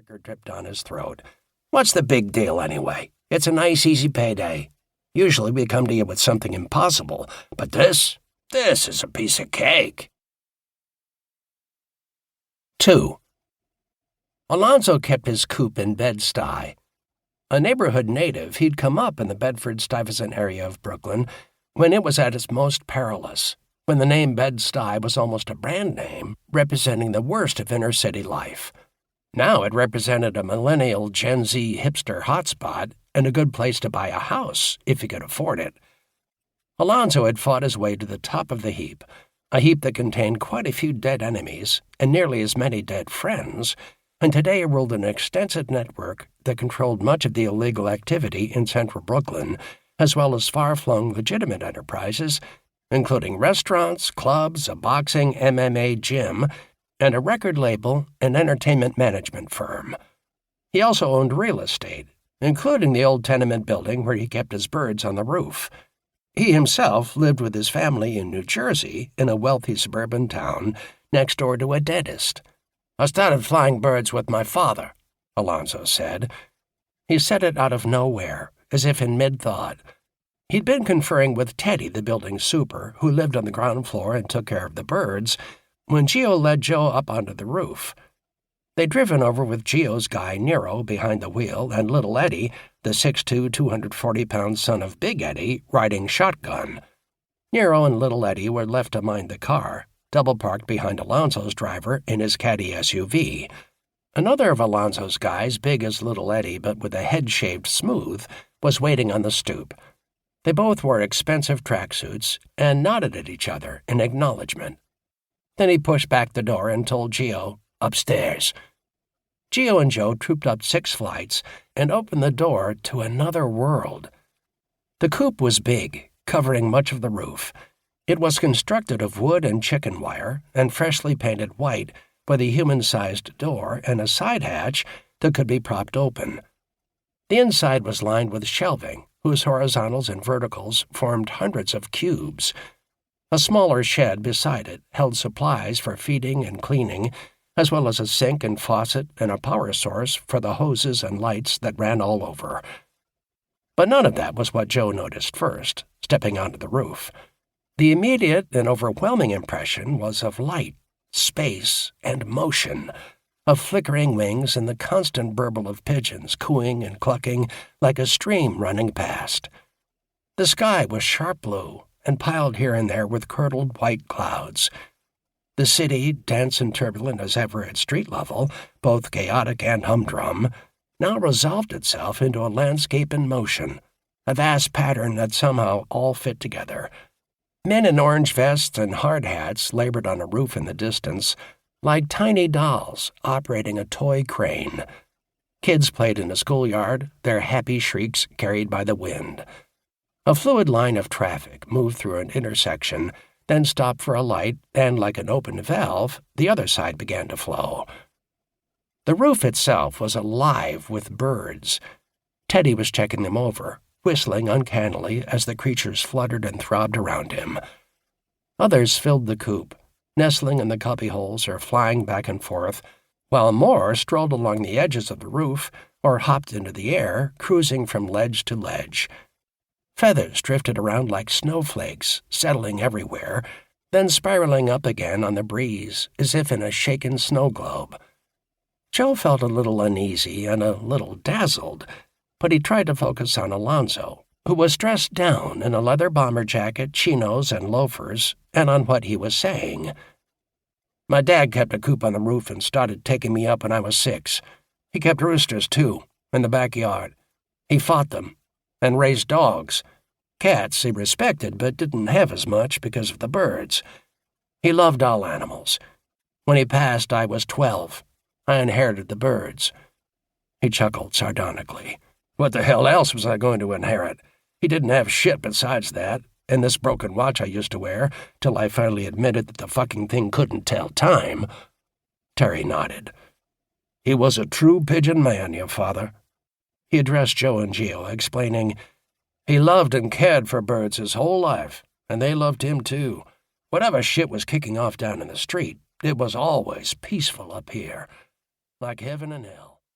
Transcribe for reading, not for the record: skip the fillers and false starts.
liquor dripped down his throat. "What's the big deal, anyway? It's a nice, easy payday. Usually we come to you with something impossible, but this is a piece of cake." 2. Alonzo kept his coop in Bed-Stuy. A neighborhood native, he'd come up in the Bedford-Stuyvesant area of Brooklyn when it was at its most perilous, when the name Bed-Stuy was almost a brand name representing the worst of inner-city life. Now it represented a millennial Gen Z hipster hotspot and a good place to buy a house if you could afford it. Alonzo had fought his way to the top of the heap, a heap that contained quite a few dead enemies and nearly as many dead friends, and today ruled an extensive network that controlled much of the illegal activity in central Brooklyn, as well as far-flung legitimate enterprises, including restaurants, clubs, a boxing MMA gym, and a record label and entertainment management firm. He also owned real estate, including the old tenement building where he kept his birds on the roof. He himself lived with his family in New Jersey in a wealthy suburban town next door to a dentist. "I started flying birds with my father," Alonzo said. He said it out of nowhere, as if in mid-thought. He'd been conferring with Teddy, the building super, who lived on the ground floor and took care of the birds, when Gio led Joe up onto the roof. They'd driven over with Gio's guy Nero behind the wheel and little Eddie, the 6'2", 240-pound son of Big Eddie, riding shotgun. Nero and little Eddie were left to mind the car, double-parked behind Alonzo's driver in his caddy SUV. Another of Alonzo's guys, big as little Eddie but with a head shaved smooth, was waiting on the stoop. They both wore expensive tracksuits and nodded at each other in acknowledgement. Then he pushed back the door and told Gio, "Upstairs." Gio and Joe trooped up 6 flights and opened the door to another world. The coop was big, covering much of the roof. It was constructed of wood and chicken wire and freshly painted white with a human-sized door and a side hatch that could be propped open. The inside was lined with shelving, whose horizontals and verticals formed hundreds of cubes. A smaller shed beside it held supplies for feeding and cleaning, as well as a sink and faucet and a power source for the hoses and lights that ran all over. But none of that was what Joe noticed first, stepping onto the roof. The immediate and overwhelming impression was of light, space, and motion, of flickering wings and the constant burble of pigeons cooing and clucking like a stream running past. The sky was sharp blue and piled here and there with curdled white clouds. The city, dense and turbulent as ever at street level, both chaotic and humdrum, now resolved itself into a landscape in motion, a vast pattern that somehow all fit together. Men in orange vests and hard hats labored on a roof in the distance, like tiny dolls operating a toy crane. Kids played in a schoolyard, their happy shrieks carried by the wind. A fluid line of traffic moved through an intersection, then stopped for a light, and like an open valve, the other side began to flow. The roof itself was alive with birds. Teddy was checking them over, whistling uncannily as the creatures fluttered and throbbed around him. Others filled the coop, nestling in the cubbyholes or flying back and forth, while more strolled along the edges of the roof or hopped into the air, cruising from ledge to ledge. Feathers drifted around like snowflakes, settling everywhere, then spiraling up again on the breeze as if in a shaken snow globe. Joe felt a little uneasy and a little dazzled, but he tried to focus on Alonzo, who was dressed down in a leather bomber jacket, chinos, and loafers, and on what he was saying. "My dad kept a coop on the roof and started taking me up when I was 6. He kept roosters, too, in the backyard. He fought them, and raised dogs. Cats he respected, but didn't have as much because of the birds. He loved all animals. When he passed, I was 12. I inherited the birds." He chuckled sardonically. "What the hell else was I going to inherit? He didn't have shit besides that, and this broken watch I used to wear, till I finally admitted that the fucking thing couldn't tell time." Terry nodded. "He was a true Pigeon man, your father." He addressed Joe and Gio, explaining, "He loved and cared for birds his whole life, and they loved him too. Whatever shit was kicking off down in the street, it was always peaceful up here, like heaven and hell."